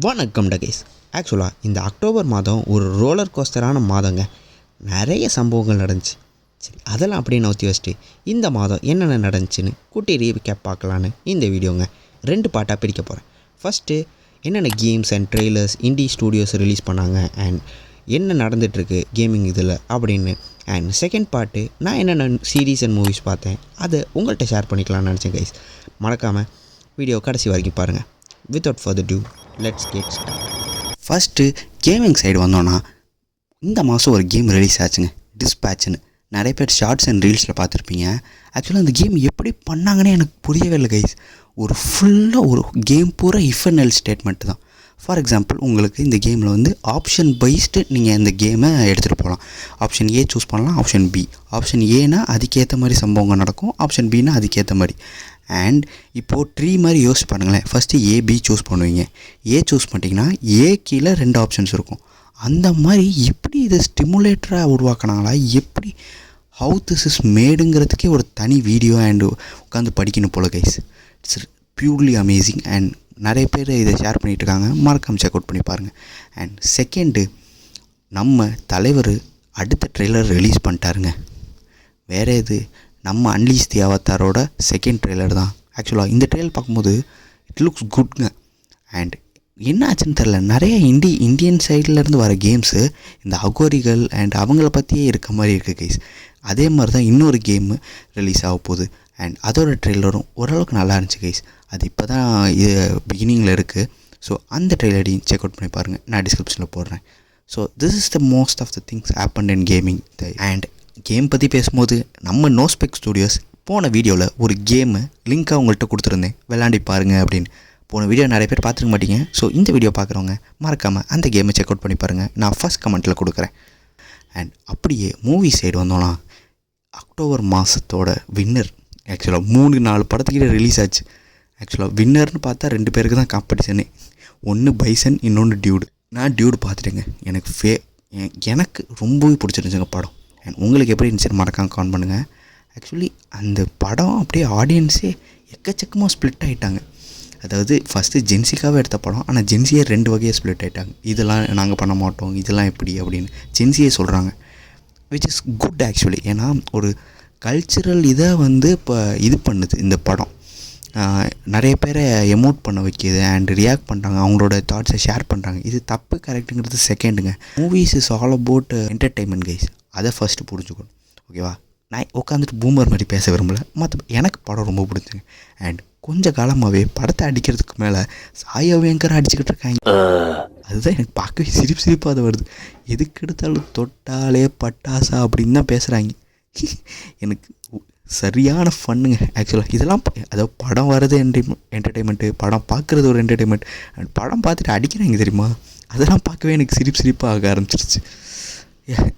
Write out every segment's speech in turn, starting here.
வணக்கம் டகேஸ். ஆக்சுவலாக இந்த அக்டோபர் மாதம் ஒரு ரோலர் கோஸ்டரான மாதங்க. நிறைய சம்பவங்கள் நடந்துச்சு. சரி, அதெல்லாம் அப்படியே நோத்தி வச்சுட்டு இந்த மாதம் என்னென்ன நடந்துச்சுன்னு குட்டி ரீகேப் பார்க்கலான்னு இந்த வீடியோங்க 2 பார்ட்டாக பிரிக்க போகிறேன். ஃபஸ்ட்டு என்னென்ன games and trailers indie studios release பண்ணாங்க அண்ட் என்ன நடந்துகிட்ருக்கு கேமிங் இதில் அப்படின்னு. அண்ட் செகண்ட் பார்ட்டு நான் என்னென்ன சீரீஸ் அண்ட் மூவிஸ் பார்த்தேன் அதை உங்கள்கிட்ட ஷேர் பண்ணிக்கலாம்னு நினச்சேன் கைஸ். மறக்காமல் வீடியோ கடைசி வரைக்கும் பாருங்கள். Without further to let's get start. First gaming side வந்தோன்னா இந்த மாதம் ஒரு கேம் ரிலீஸ் ஆச்சுங்க, டிஸ்பேட்ச்னு. நிறைய பேர் ஷார்ட்ஸ் அண்ட் ரீல்ஸில் பார்த்துருப்பீங்க. ஆக்சுவலாக அந்த கேம் எப்படி பண்ணாங்கன்னே எனக்கு புரியவே இல்லை கைஸ். ஒரு ஃபுல்லாக ஒரு கேம் பூரா இஃப் அண்ட் எல்ஸ் ஸ்டேட்மெண்ட்டு தான். ஃபார் எக்ஸாம்பிள், உங்களுக்கு இந்த கேமில் வந்து ஆப்ஷன் வைஸ்டு நீங்கள் இந்த கேமை எடுத்துகிட்டு போகலாம். ஆப்ஷன் ஏ சூஸ் பண்ணலாம், ஆப்ஷன் பி. ஆப்ஷன் ஏனா அதுக்கேற்ற மாதிரி சம்பவங்கள் நடக்கும், ஆப்ஷன் பின்னா அதுக்கேற்ற மாதிரி. அண்ட் இப்போது ட்ரீ மாதிரி யோசிச்சு பாருங்களேன். ஃபஸ்ட்டு ஏபி சூஸ் பண்ணுவீங்க. ஏ சூஸ் பண்ணிட்டீங்கன்னா ஏ கீழே 2 ஆப்ஷன்ஸ் இருக்கும். அந்த மாதிரி எப்படி இதை ஸ்டிமுலேட்டராக உருவாக்கினாங்களா, எப்படி ஹவு திஸ் இஸ் மேடுங்கிறதுக்கே ஒரு தனி வீடியோ அண்டு உட்காந்து படிக்கணும் போல guys. It's purely amazing and நிறைய பேர் இதை ஷேர் பண்ணிகிட்ருக்காங்க. மறக்காமல் செக் அவுட் பண்ணி பாருங்கள். அண்ட் செகண்டு, நம்ம தலைவர் அடுத்த ட்ரெய்லர் ரிலீஸ் பண்ணிட்டாருங்க. வேறு எது, நம்ம அன்லீஸ் தி அவதாரோட செகண்ட் ட்ரெய்லர் தான். ஆக்சுவலாக இந்த ட்ரெய்லர் பார்க்கும்போது இட் லுக்ஸ் குட்ங்க. அண்ட் என்ன ஆச்சுன்னு தெரில, நிறைய இந்தியன் சைட்லேருந்து வர கேம்ஸு இந்த அகோரிகள் அண்ட் அவங்கள பற்றியே இருக்க மாதிரி இருக்குது கைஸ். அதே மாதிரி தான் இன்னொரு கேமு ரிலீஸ் ஆக போகுது அண்ட் அதோட ட்ரெய்லரும் ஓரளவுக்கு நல்லா இருந்துச்சு கைஸ். அது இப்போ தான் பிகினிங்கில் இருக்குது. ஸோ அந்த ட்ரெய்லரையும் செக் அவுட் பண்ணி பாருங்கள், நான் டிஸ்கிரிப்ஷனில் போடுறேன். So this is the most of the things happen in gaming. And game பற்றி பேசும்போது நம்ம நோஸ்பெக் ஸ்டூடியோஸ் போன வீடியோவில் ஒரு கேமு லிங்க்காக உங்கள்கிட்ட கொடுத்துருந்தேன், விளாண்டி பாருங்கள் அப்படின்னு. போன வீடியோ நிறைய பேர் பார்த்துருக்க மாட்டீங்க. ஸோ இந்த வீடியோ பார்க்குறவங்க மறக்காமல் அந்த கேமை செக் அவுட் பண்ணி பாருங்கள், நான் ஃபஸ்ட் கமெண்ட்டில் கொடுக்குறேன். அண்ட் அப்படியே மூவி சைடு வந்தோன்னா அக்டோபர் மாதத்தோட வின்னர் ஆக்சுவலாக 3-4 படத்துக்கிட்ட ரிலீஸ் ஆச்சு. ஆக்சுவலாக வின்னர்னு பார்த்தா 2 பேருக்கு தான் காம்படிஷனே. ஒன்று பைசன், இன்னொன்று டியூடு. நான் டியூடு பார்த்துட்டேங்க. எனக்கு ரொம்பவே பிடிச்சிருந்துச்சுங்க படம். அண்ட் உங்களுக்கு எப்படி இருந்துச்சு மறக்காம கமெண்ட் பண்ணுங்கள். ஆக்சுவலி அந்த படம் அப்படியே ஆடியன்ஸே எக்கச்சக்கமாக ஸ்ப்ளிட் ஆகிட்டாங்க. அதாவது ஃபஸ்ட்டு ஜென்சிக்காகவே எடுத்த படம், ஆனால் ஜென்சியே 2 வகையாக ஸ்ப்ளிட் ஆகிட்டாங்க. இதெல்லாம் நாங்கள் பண்ண மாட்டோம், இதெல்லாம் எப்படி அப்படின்னு ஜென்சியே சொல்கிறாங்க. Which is good actually. ஏன்னா ஒரு கல்ச்சுரல் இதை வந்து இப்போ இது பண்ணுது இந்த படம். நிறைய பேரை எமோட் பண்ண வைக்கிது அண்ட் ரியாக்ட் பண்ணுறாங்க, அவங்களோட தாட்ஸை ஷேர் பண்ணுறாங்க. இது தப்பு கரெக்டுங்கிறது செகண்டுங்க. Movies is all about entertainment guys. அதை ஃபஸ்ட்டு புரிஞ்சுக்கணும், ஓகேவா? நான் உட்காந்துட்டு பூமர் மாதிரி பேச விரும்பலை. எனக்கு படம் ரொம்ப பிடிச்சிங்க. அண்ட் கொஞ்சம் காலமாகவே படத்தை அடிக்கிறதுக்கு மேலே சாயா வேங்கரை அடிச்சுக்கிட்டு இருக்காங்க. அதுதான் எனக்கு பார்க்கவே சிரிப்பாக அது வருது. எதுக்கு எடுத்தாலும் தொட்டாலே பட்டாசா அப்படின்னு தான் பேசுகிறாங்க. எனக்கு சரியான ஃபன்னுங்க ஆக்சுவலாக. இதெல்லாம் அதாவது படம் வர்றது என்டர்டெயின்மெண்ட்டு, படம் பார்க்குறது ஒரு என்டர்டெயின்மெண்ட். அண்ட் படம் பார்த்துட்டு அடிக்கிறாங்க தெரியுமா, அதெல்லாம் பார்க்கவே எனக்கு சிரிப்பாக ஆக ஆரம்பிச்சிருச்சு.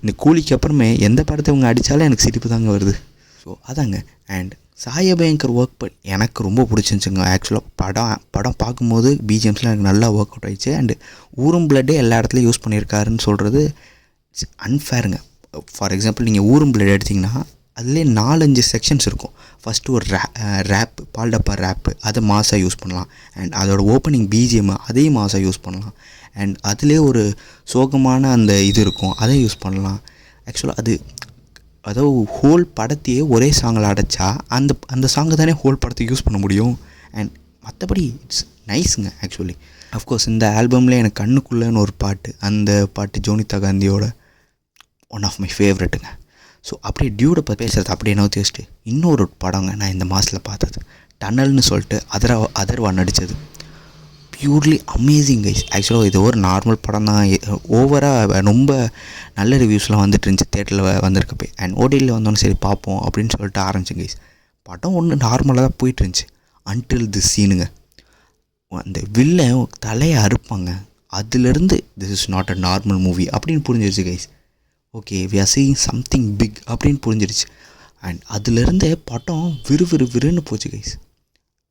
இந்த கூலிக்கு அப்புறமே எந்த படத்தை இவங்க அடித்தாலும் எனக்கு சிரிப்பு தாங்க வருது. ஸோ அதாங்க. அண்ட் சாயா பயங்கர் ஒர்க் எனக்கு ரொம்ப பிடிச்சிருந்துச்சுங்க. ஆக்சுவலாக படம் பார்க்கும்போது பிஜிஎம்ஸ்லாம் எனக்கு நல்லா ஒர்க் அவுட் ஆகிடுச்சு. அண்டு ஊரும் பிளட்டே எல்லா இடத்துலையும் யூஸ் பண்ணியிருக்காருன்னு சொல்கிறது இட்ஸ் அன்ஃபேருங்க. ஃபார் எக்ஸாம்பிள், நீங்கள் ஊரும் பிளட் எடுத்திங்கன்னா அதுலேயே 4-5 செக்ஷன்ஸ் இருக்கும். ஃபஸ்ட்டு ஒரு ரேப்பு, பால்டப்பா ரேப்பு, அதை மாசாக யூஸ் பண்ணலாம். அண்ட் அதோட ஓப்பனிங் பிஜிஎம் அதையும் மாசாக யூஸ் பண்ணலாம். அண்ட் அதிலே ஒரு சோகமான அந்த இது இருக்கும், அதை யூஸ் பண்ணலாம். ஆக்சுவலாக அதாவது ஹோல் படத்தையே ஒரே சாங்கில் அடைச்சா அந்த சாங்கை தானே ஹோல் படத்தை யூஸ் பண்ண முடியும். அண்ட் மற்றபடி இட்ஸ் நைஸுங்க ஆக்சுவலி. அஃப்கோர்ஸ் இந்த ஆல்பமில் எனக்கு கண்ணுக்குள்ளேன்னு ஒரு பாட்டு, அந்த பாட்டு ஜோனிதா காந்தியோட ஒன் ஆஃப் மை ஃபேவரெட்டுங்க. ஸோ அப்படியே டியூடை பற்றி பேசுகிறது அப்படியே நோத்தி வச்சுட்டு இன்னொரு படங்க நான் இந்த மாதத்தில் பார்த்தது, டனல்னு சொல்லிட்டு அதர்வா நடித்தது. Purely amazing guys. ஆக்சுவலாக இது ஒரு நார்மல் படம் தான். ஓவராக ரொம்ப நல்ல ரிவ்யூஸ்லாம் வந்துட்டு இருந்துச்சு தேட்டரில் வந்திருக்கப்போ. அண்ட் ஓடியில் வந்தோன்னு சரி பார்ப்போம் அப்படின்னு சொல்லிட்டு ஆரம்பிச்சேன் கைஸ். படம் ஒன்று நார்மலாக தான் போயிட்டு இருந்துச்சு அன்டில் திஸ் சீனுங்க. அந்த வில்லன் தலையை அறுப்பாங்க, அதுலேருந்து this is not a normal movie அப்படின்னு புரிஞ்சிருச்சு guys. Okay, we are seeing something big அப்படின்னு புரிஞ்சிருச்சு. அண்ட் அதுலேருந்தே படம் விறுவிறுன்னு போச்சு கைஸ்.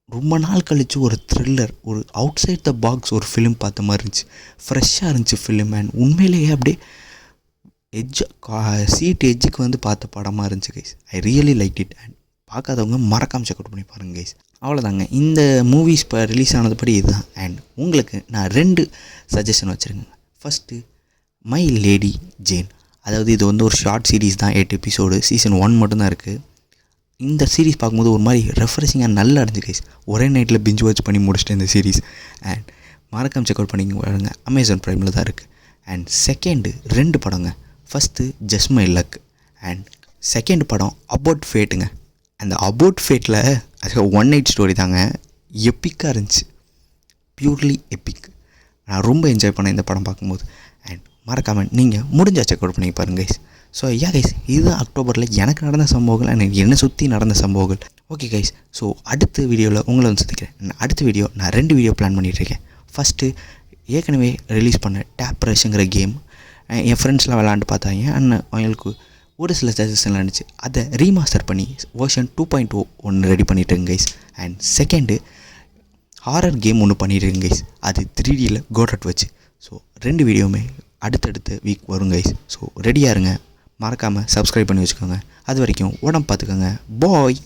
ரொம்ப நாள் கழித்து ஒரு த்ரில்லர், ஒரு அவுட் சைட் த பாக்ஸ் ஒரு ஃபிலிம் பார்த்த மாதிரி இருந்துச்சு. ஃப்ரெஷ்ஷாக இருந்துச்சு ஃபிலிம். அண்ட் உண்மையிலேயே அப்படியே சீட் எட்ஜுக்கு வந்து பார்த்த படமாக இருந்துச்சு guys. I really like it. And பார்க்காதவங்க மறக்காமல் செக் அவுட் பண்ணி பாருங்கள் கைஸ். அவ்வளோதாங்க. இந்த மூவிஸ் இப்போ ரிலீஸ் ஆனதுபடி இதுதான். அண்ட் உங்களுக்கு நான் 2 சஜஷன் வச்சுருக்கேங்க. First my lady Jane. அதாவது இது வந்து ஒரு ஷார்ட் சீரீஸ் தான், 8 எபிசோடு, சீசன் 1 மட்டும்தான் இருக்குது. இந்த சீரீஸ் பார்க்கும்போது ஒரு மாதிரி ரெஃப்ரெஷிங்காக நல்லா இருந்துச்சு கைஸ். ஒரே நைட்டில் பிஞ்ச் வாட்ச் பண்ணி முடிச்சிட்டேன் இந்த சீரீஸ். அண்ட் மறக்காம செக் அவுட் பண்ணிங்க பாருங்க, அமேசான் ப்ரைமில் தான் இருக்குது. அண்ட் செகண்டு 2 படங்க. First just my luck and second படம் அபவுட் ஃபேட்டுங்க. அந்த அபவுட் ஃபேட்டில் அது 1 நைட் ஸ்டோரி தாங்க, எப்பிக்காக இருந்துச்சு, பியூர்லி எப்பிக். நான் ரொம்ப என்ஜாய் பண்ணேன் இந்த படம் பார்க்கும்போது. அண்ட் மறக்காமல் நீங்கள் முடிஞ்சால் செக் அவுட் பண்ணி பாருங்க கைஸ். ஸோ கைஸ், இதுதான் அக்டோபரில் எனக்கு நடந்த சம்பவங்கள் அண்ட் என்னை சுற்றி நடந்த சம்பவங்கள். ஓகே கைஸ், ஸோ அடுத்த வீடியோவில் உங்களை வந்து சந்திக்கிறேன். அடுத்த வீடியோ நான் 2 வீடியோ பிளான் பண்ணிகிட்ருக்கேன். ஃபஸ்ட்டு ஏற்கனவே ரிலீஸ் பண்ண டேப் ரஷ்ங்கிற கேம் என் ஃப்ரெண்ட்ஸ்லாம் விளாண்டு பார்த்தாங்க. அண்ட் அவங்களுக்கு ஒரு சில சஜஷன்லாம் இருந்துச்சு. அதை ரீமாஸ்டர் பண்ணி வெர்ஷன் 2.0 ஒன்று ரெடி பண்ணிட்டுருங்க guys. And second horror game ஒன்று பண்ணிட்டுருங்க கைஸ், அது 3Dயில் கோட்ரட் வச்சு. ஸோ 2 வீடியோவுமே அடுத்தடுத்த வீக் வரும் கைஸ். ஸோ ரெடியாக இருங்க. மறக்காமல் சப்ஸ்கிரைப் பண்ணி வச்சுக்கோங்க. அது வரைக்கும் உடம்பு பார்த்துக்கோங்க. பாய்.